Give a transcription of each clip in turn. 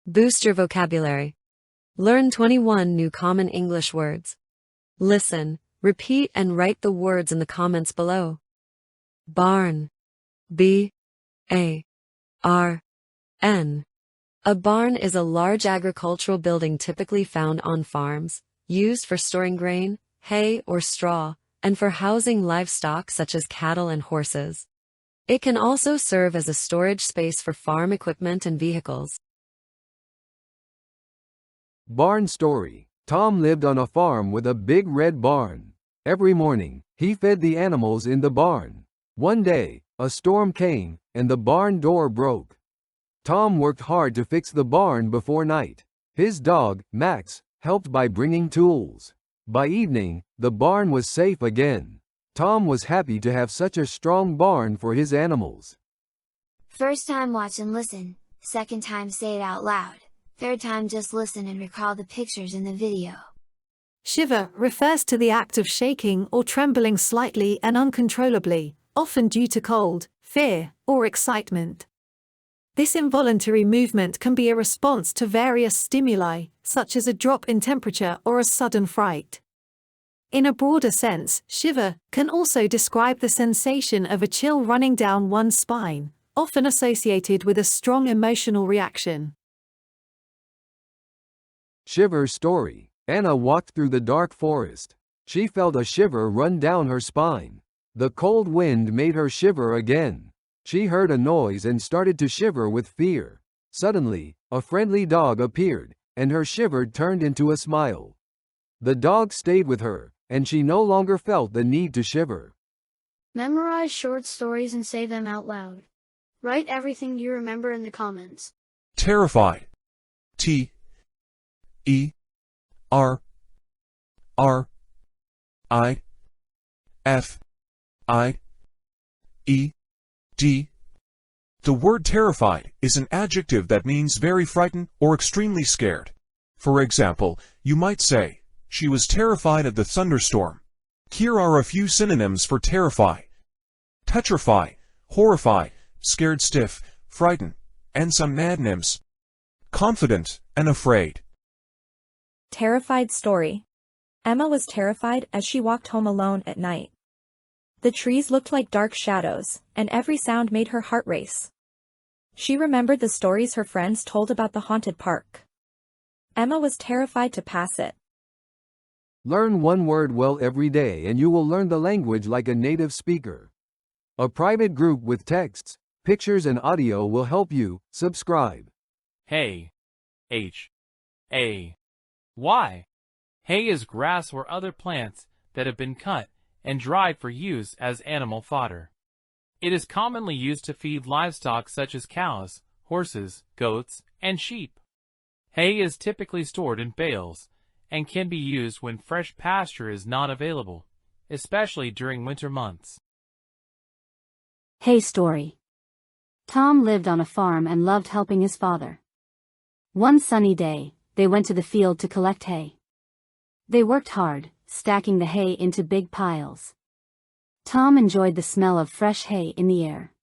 Boost your vocabulary. Learn 21 new common English words. Listen, repeat and write the words in the comments below. Barn. B-A-R-N. A barn is a large agricultural building typically found on farms, used for storing grain, hay, or straw, and for housing livestock such as cattle and horses. It can also serve as a storage space for farm equipment and vehicles. Barn story. Tom lived on a farm with a big red barn. Every morning, he fed the animals in the barn. One day, a storm came, and the barn door broke. Tom worked hard to fix the barn before night. His dog, Max, helped by bringing tools. By evening, the barn was safe again. Tom was happy to have such a strong barn for his animals. First time watch and listen, second time say it out loud, third time just listen and recall the pictures in the video. Shiver refers to the act of shaking or trembling slightly and uncontrollably, often due to cold, fear, or excitement. This involuntary movement can be a response to various stimuli, such as a drop in temperature or a sudden fright. In a broader sense, shiver can also describe the sensation of a chill running down one's spine, often associated with a strong emotional reaction. Shiver story. Anna walked through the dark forest. She felt a shiver run down her spine. The cold wind made her shiver again. She heard a noise and started to shiver with fear. Suddenly, a friendly dog appeared, and her shiver turned into a smile. The dog stayed with her, and she no longer felt the need to shiver. Memorize short stories and say them out loud. Write everything you remember in the comments. Terrified. T E R R I F I E D. The word terrified is an adjective that means very frightened or extremely scared. For example, you might say, she was terrified of the thunderstorm. Here are a few synonyms for terrify: petrify, horrify, scared stiff, frightened, and some synonyms: confident and afraid. Terrified story. Emma was terrified as she walked home alone at night. The trees looked like dark shadows, and every sound made her heart race. She remembered the stories her friends told about the haunted park. Emma was terrified to pass it. Learn one word well every day and you will learn the language like a native speaker. A private group with texts, pictures and audio will help you. Subscribe. Hay. H-A-Y. Hay is grass or other plants that have been cut and dried for use as animal fodder. It is commonly used to feed livestock such as cows, horses, goats, and sheep. Hay is typically stored in bales and can be used when fresh pasture is not available, especially during winter months. Hay story. Tom lived on a farm and loved helping his father. One sunny day, they went to the field to collect hay. They worked hard, stacking the hay into big piles. Tom enjoyed the smell of fresh hay in the air.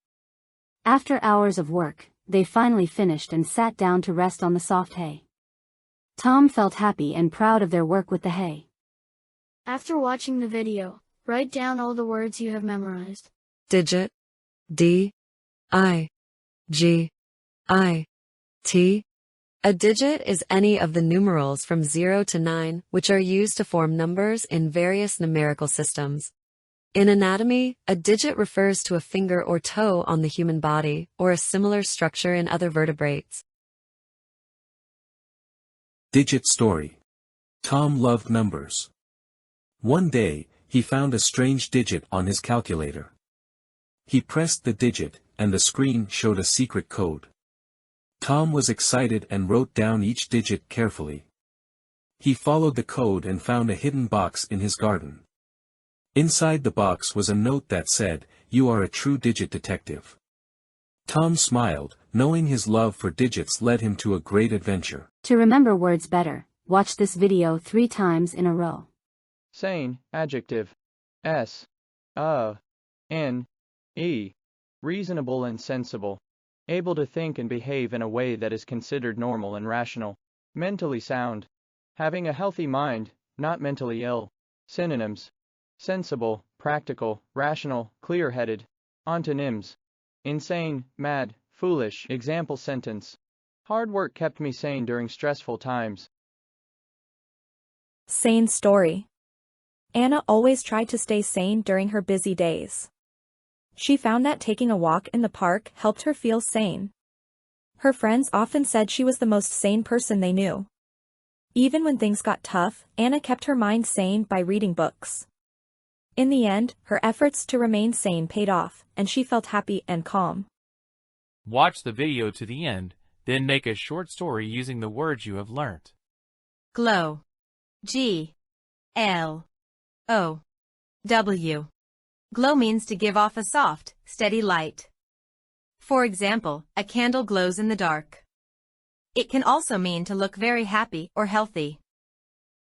After hours of work, they finally finished and sat down to rest on the soft hay. Tom felt happy and proud of their work with the hay. After watching the video, write down all the words you have memorized. Digit. D-I-G-I-T. A digit is any of the numerals from 0 to 9, which are used to form numbers in various numerical systems. In anatomy, a digit refers to a finger or toe on the human body, or a similar structure in other vertebrates. Digit story. Tom loved numbers. One day, he found a strange digit on his calculator. He pressed the digit, and the screen showed a secret code. Tom was excited and wrote down each digit carefully. He followed the code and found a hidden box in his garden. Inside the box was a note that said, "You are a true digit detective." Tom smiled, knowing his love for digits led him to a great adventure. To remember words better, watch this video 3 times in a row. Sane, adjective. S. N. E. Reasonable and sensible. able to think and behave in a way that is considered normal and rational, mentally sound, having a healthy mind, not mentally ill. Synonyms: sensible, practical, rational, clear-headed. Antonyms: insane, mad, foolish. Example sentence: hard work kept me sane during stressful times. Sane story. Anna always tried to stay sane during her busy days. She found that taking a walk in the park helped her feel sane. Her friends often said she was the most sane person they knew. Even when things got tough, Anna kept her mind sane by reading books. In the end, her efforts to remain sane paid off, and she felt happy and calm. Watch the video to the end, then make a short story using the words you have learnt. Glow. G-L-O-W. Glow means to give off a soft, steady light. For example, a candle glows in the dark. It can also mean to look very happy or healthy.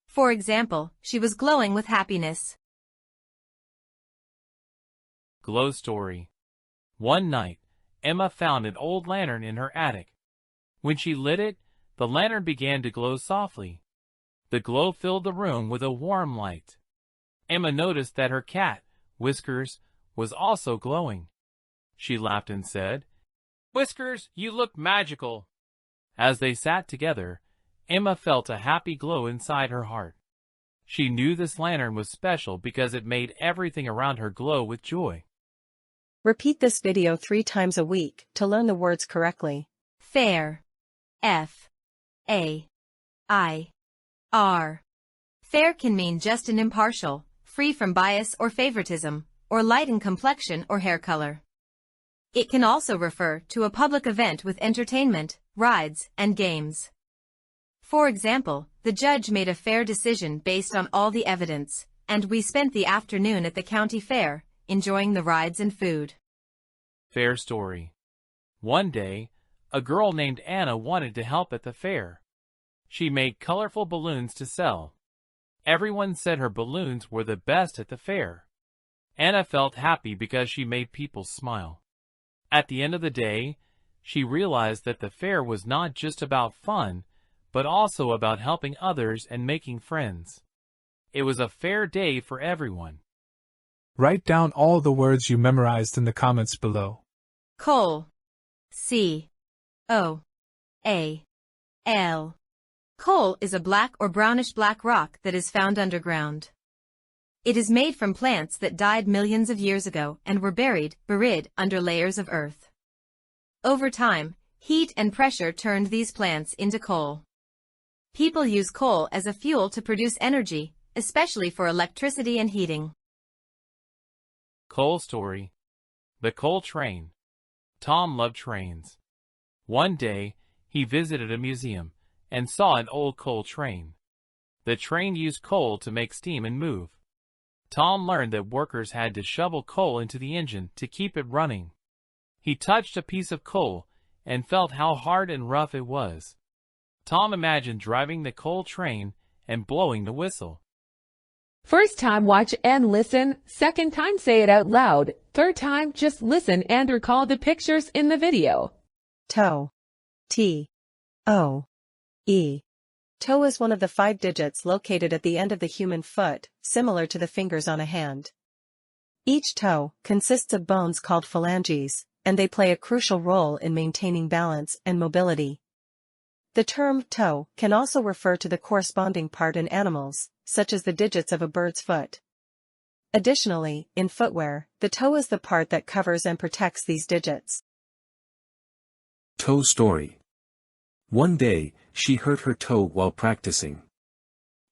For example, she was glowing with happiness. Glow story. One night, Emma found an old lantern in her attic. When she lit it, the lantern began to glow softly. The glow filled the room with a warm light. Emma noticed that her cat, Whiskers, was also glowing. She laughed and said, "Whiskers, you look magical." As they sat together, Emma felt a happy glow inside her heart. She knew this lantern was special because it made everything around her glow with joy. Repeat this video 3 times a week to learn the words correctly. Fair. F-A-I-R. Fair can mean just and impartial, free from bias or favoritism, or light in complexion or hair color. It can also refer to a public event with entertainment, rides, and games. For example, the judge made a fair decision based on all the evidence, and we spent the afternoon at the county fair, enjoying the rides and food. Fair story. One day, a girl named Anna wanted to help at the fair. She made colorful balloons to sell. Everyone said her balloons were the best at the fair. Anna felt happy because she made people smile. At the end of the day, she realized that the fair was not just about fun, but also about helping others and making friends. It was a fair day for everyone. Write down all the words you memorized in the comments below. Coal. C-O-A-L. Coal is a black or brownish-black rock that is found underground. It is made from plants that died millions of years ago and were buried under layers of earth. Over time, heat and pressure turned these plants into coal. People use coal as a fuel to produce energy, especially for electricity and heating. Coal story. The coal train. Tom loved trains. One day, he visited a museum and saw an old coal train. The train used coal to make steam and move. Tom learned that workers had to shovel coal into the engine to keep it running. He touched a piece of coal and felt how hard and rough it was. Tom imagined driving the coal train and blowing the whistle. First time watch and listen, second time say it out loud, third time just listen and recall the pictures in the video. Toe. T-O-E. Toe is one of the 5 digits located at the end of the human foot, similar to the fingers on a hand. Each toe consists of bones called phalanges, and they play a crucial role in maintaining balance and mobility. The term toe can also refer to the corresponding part in animals, such as the digits of a bird's foot. Additionally, in footwear, the toe is the part that covers and protects these digits. Toe story. One day, she hurt her toe while practicing.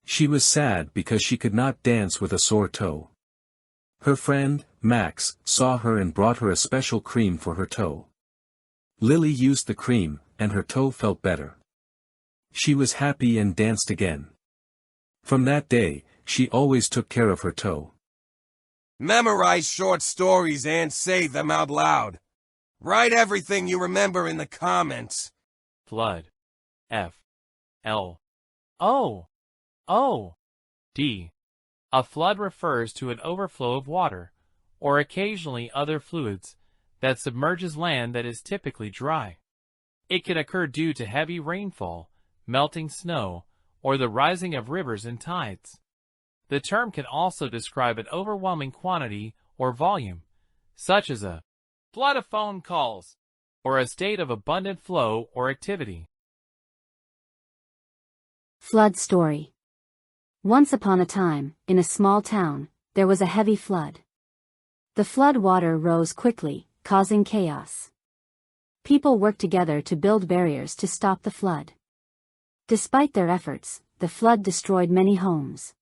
She was sad because she could not dance with a sore toe. Her friend, Max, saw her and brought her a special cream for her toe. Lily used the cream, and her toe felt better. She was happy and danced again. From that day, she always took care of her toe. Memorize short stories and say them out loud. Write everything you remember in the comments. Flood. F-L-O-O-D. A flood refers to an overflow of water, or occasionally other fluids, that submerges land that is typically dry. It can occur due to heavy rainfall, melting snow, or the rising of rivers and tides. The term can also describe an overwhelming quantity or volume, such as a flood of phone calls, or a state of abundant flow or activity. Flood story. Once upon a time, in a small town, there was a heavy flood. The flood water rose quickly, causing chaos. People worked together to build barriers to stop the flood. Despite their efforts, the flood destroyed many homes.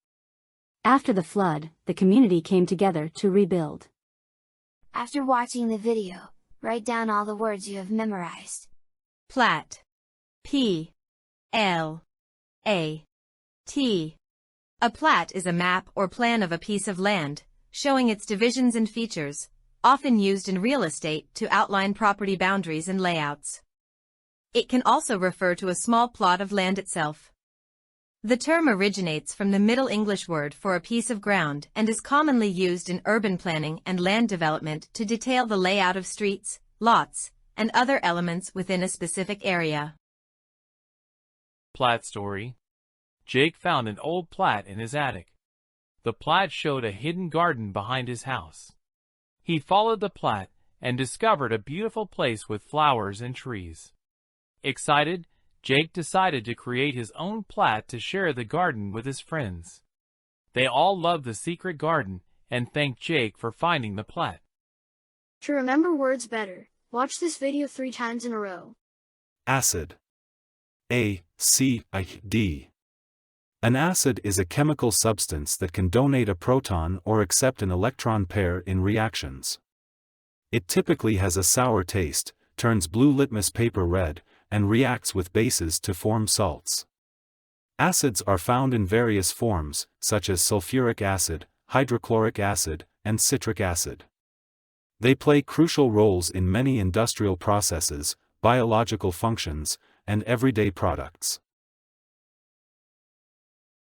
After the flood, the community came together to rebuild. After watching the video, write down all the words you have memorized. Plat. P. L. A. T. A plat is a map or plan of a piece of land, showing its divisions and features, often used in real estate to outline property boundaries and layouts. It can also refer to a small plot of land itself. The term originates from the Middle English word for a piece of ground and is commonly used in urban planning and land development to detail the layout of streets, lots, and other elements within a specific area. Plat story. Jake found an old plat in his attic. The plat showed a hidden garden behind his house. He followed the plat and discovered a beautiful place with flowers and trees. Excited, Jake decided to create his own plat to share the garden with his friends. They all loved the secret garden and thanked Jake for finding the plat. To remember words better, watch this video 3 times in a row. Acid. A-C-I-D. An acid is a chemical substance that can donate a proton or accept an electron pair in reactions. It typically has a sour taste, turns blue litmus paper red, and reacts with bases to form salts. Acids are found in various forms, such as sulfuric acid, hydrochloric acid, and citric acid. They play crucial roles in many industrial processes, biological functions, and everyday products.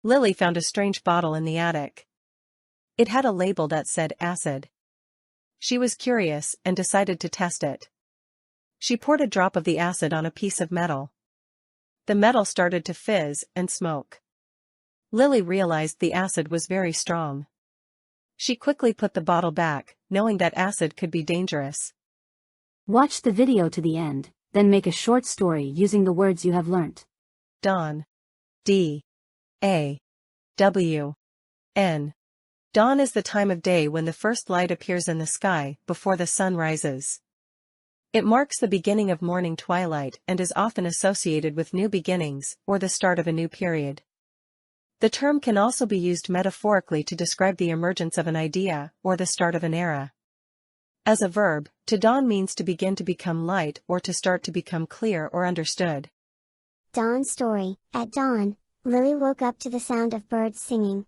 Lily found a strange bottle in the attic. It had a label that said acid. She was curious and decided to test it. She poured a drop of the acid on a piece of metal. The metal started to fizz and smoke. Lily realized the acid was very strong. She quickly put the bottle back, knowing that acid could be dangerous. Watch the video to the end, then make a short story using the words you have learnt. Dawn. D-A-W-N. Dawn is the time of day when the first light appears in the sky before the sun rises. It marks the beginning of morning twilight and is often associated with new beginnings or the start of a new period. The term can also be used metaphorically to describe the emergence of an idea or the start of an era. As a verb, to dawn means to begin to become light or to start to become clear or understood. Dawn story. At dawn, Lily woke up to the sound of birds singing.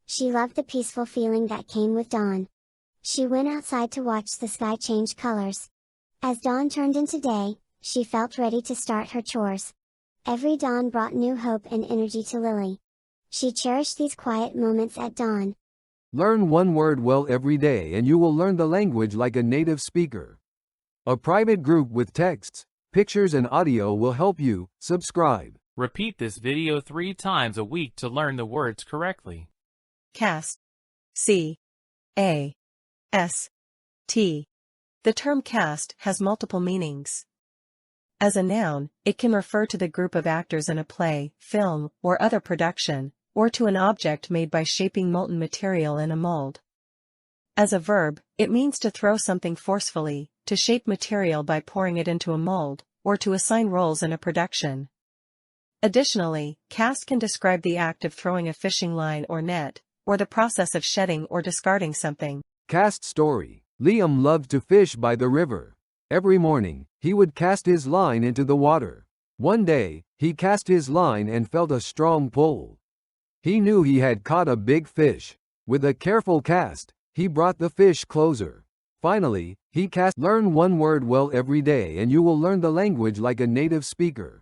She loved the peaceful feeling that came with dawn. She went outside to watch the sky change colors. As dawn turned into day, she felt ready to start her chores. Every dawn brought new hope and energy to Lily. She cherished these quiet moments at dawn. Learn one word well every day and you will learn the language like a native speaker. A private group with texts, pictures and audio will help you. Subscribe. Repeat this video 3 times a week to learn the words correctly. Cast. C-A-S-T. The term cast has multiple meanings. As a noun, it can refer to the group of actors in a play, film, or other production, or to an object made by shaping molten material in a mold. As a verb, it means to throw something forcefully, to shape material by pouring it into a mold, or to assign roles in a production. Additionally, cast can describe the act of throwing a fishing line or net, or the process of shedding or discarding something. Cast story. Liam loved to fish by the river. Every morning, he would cast his line into the water. One day, he cast his line and felt a strong pull. He knew he had caught a big fish. With a careful cast, he brought the fish closer. Finally, he cast. Learn one word well every day and you will learn the language like a native speaker.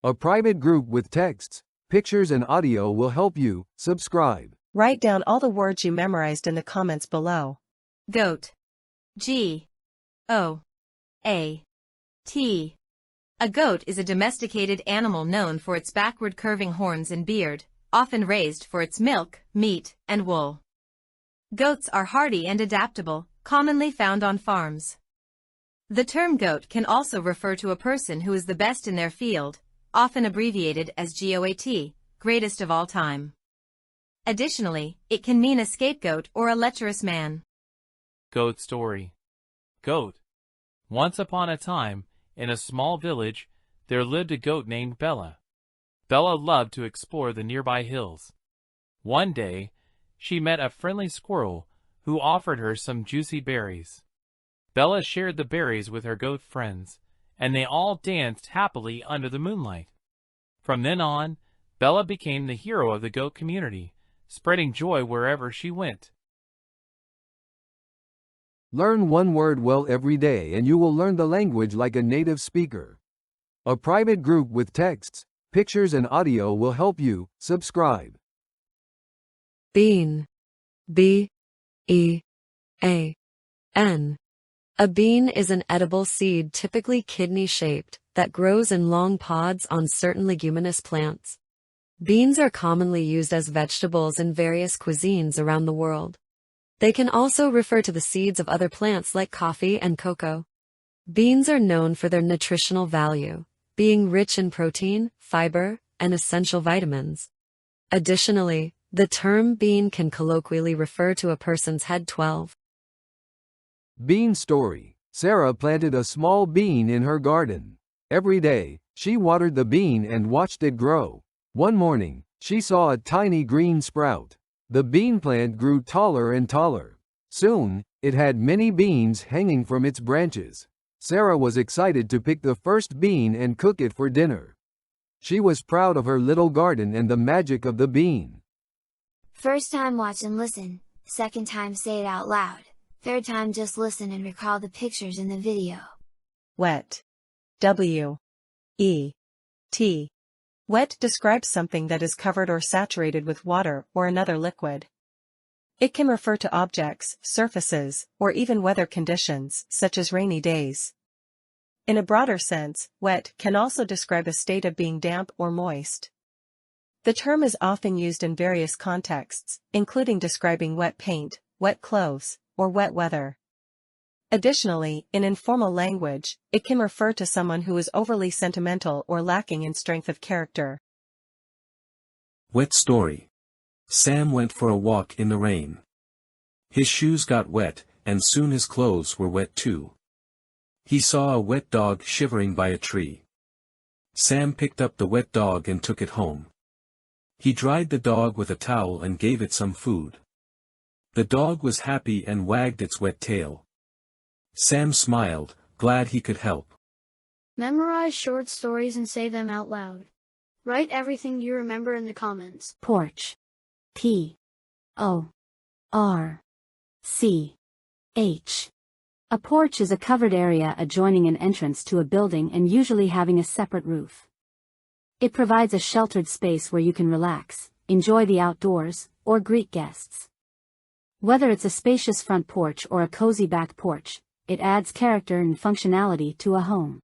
A private group with texts, pictures and audio will help you. Subscribe. Write down all the words you memorized in the comments below. Goat. G. O A T. A goat is a domesticated animal known for its backward curving horns and beard, often raised for its milk, meat, and wool. Goats are hardy and adaptable, commonly found on farms. The term goat can also refer to a person who is the best in their field, often abbreviated as GOAT, greatest of all time. Additionally, it can mean a scapegoat or a lecherous man. Goat story. Goat. Once upon a time, in a small village, there lived a goat named Bella. Bella loved to explore the nearby hills. One day, she met a friendly squirrel who offered her some juicy berries. Bella shared the berries with her goat friends, and they all danced happily under the moonlight. From then on, Bella became the hero of the goat community, spreading joy wherever she went. Learn one word well every day and you will learn the language like a native speaker. A private group with texts, pictures and audio will help you. Subscribe. Bean. B-E-A-N. A bean is an edible seed typically kidney-shaped that grows in long pods on certain leguminous plants. Beans are commonly used as vegetables in various cuisines around the world. They can also refer to the seeds of other plants like coffee and cocoa. Beans are known for their nutritional value, being rich in protein, fiber, and essential vitamins. Additionally, the term bean can colloquially refer to a person's head 12. Bean story. Sarah planted a small bean in her garden. Every day, she watered the bean and watched it grow. One morning, she saw a tiny green sprout. The bean plant grew taller and taller. Soon, it had many beans hanging from its branches. Sarah was excited to pick the first bean and cook it for dinner. She was proud of her little garden and the magic of the bean. First time watch and listen, second time say it out loud, third time just listen and recall the pictures in the video. Wet. W-E-T. Wet describes something that is covered or saturated with water or another liquid. It can refer to objects, surfaces, or even weather conditions, such as rainy days. In a broader sense, wet can also describe a state of being damp or moist. The term is often used in various contexts, including describing wet paint, wet clothes, or wet weather. Additionally, in informal language, it can refer to someone who is overly sentimental or lacking in strength of character. Wet story. Sam went for a walk in the rain. His shoes got wet, and soon his clothes were wet too. He saw a wet dog shivering by a tree. Sam picked up the wet dog and took it home. He dried the dog with a towel and gave it some food. The dog was happy and wagged its wet tail. Sam smiled, glad he could help. Memorize short stories and say them out loud. Write everything you remember in the comments. Porch. P-O-R-C-H. A porch is a covered area adjoining an entrance to a building and usually having a separate roof. It provides a sheltered space where you can relax, enjoy the outdoors, or greet guests. Whether it's a spacious front porch or a cozy back porch, it adds character and functionality to a home.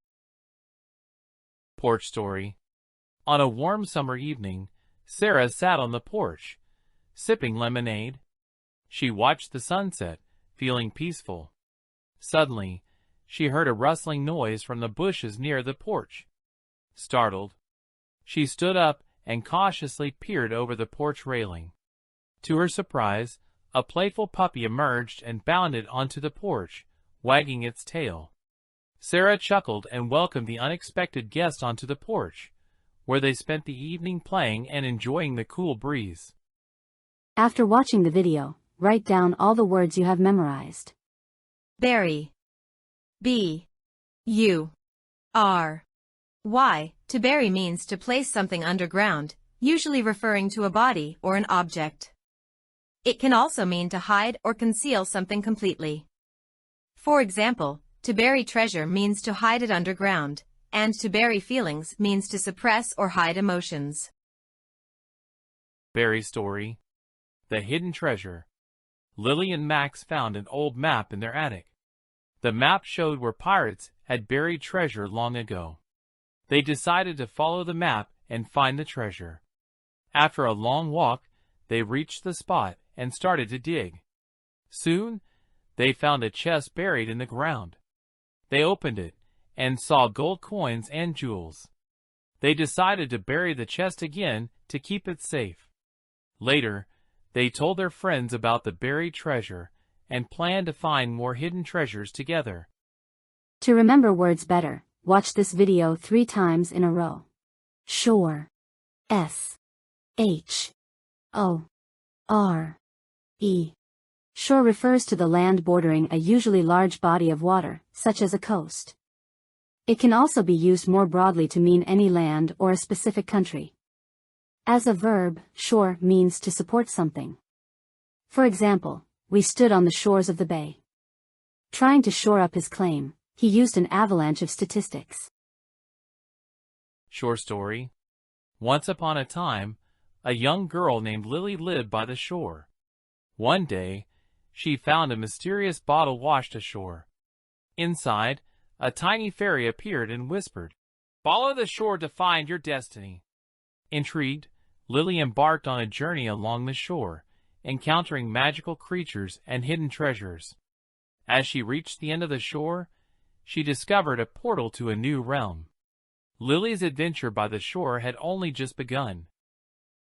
Porch story. On a warm summer evening, Sarah sat on the porch, sipping lemonade. She watched the sunset, feeling peaceful. Suddenly, she heard a rustling noise from the bushes near the porch. Startled, she stood up and cautiously peered over the porch railing. To her surprise, a playful puppy emerged and bounded onto the porch, wagging its tail. Sarah chuckled and welcomed the unexpected guest onto the porch, where they spent the evening playing and enjoying the cool breeze. After watching the video, write down all the words you have memorized. Bury. B-U-R-Y. To bury means to place something underground, usually referring to a body or an object. It can also mean to hide or conceal something completely. For example, to bury treasure means to hide it underground, and to bury feelings means to suppress or hide emotions. Bury story. The hidden treasure. Lily and Max found an old map in their attic. The map showed where pirates had buried treasure long ago. They decided to follow the map and find the treasure. After a long walk, they reached the spot and started to dig. Soon, they found a chest buried in the ground. They opened it and saw gold coins and jewels. They decided to bury the chest again to keep it safe. Later, they told their friends about the buried treasure and planned to find more hidden treasures together. To remember words better, watch this video 3 times in a row. Shore. S-H-O-R-E. Shore refers to the land bordering a usually large body of water, such as a coast. It can also be used more broadly to mean any land or a specific country. As a verb, shore means to support something. For example, we stood on the shores of the bay. Trying to shore up his claim, he used an avalanche of statistics. Shore story. Once upon a time, a young girl named Lily lived by the shore. One day, she found a mysterious bottle washed ashore. Inside, a tiny fairy appeared and whispered, "Follow the shore to find your destiny." Intrigued, Lily embarked on a journey along the shore, encountering magical creatures and hidden treasures. As she reached the end of the shore, she discovered a portal to a new realm. Lily's adventure by the shore had only just begun.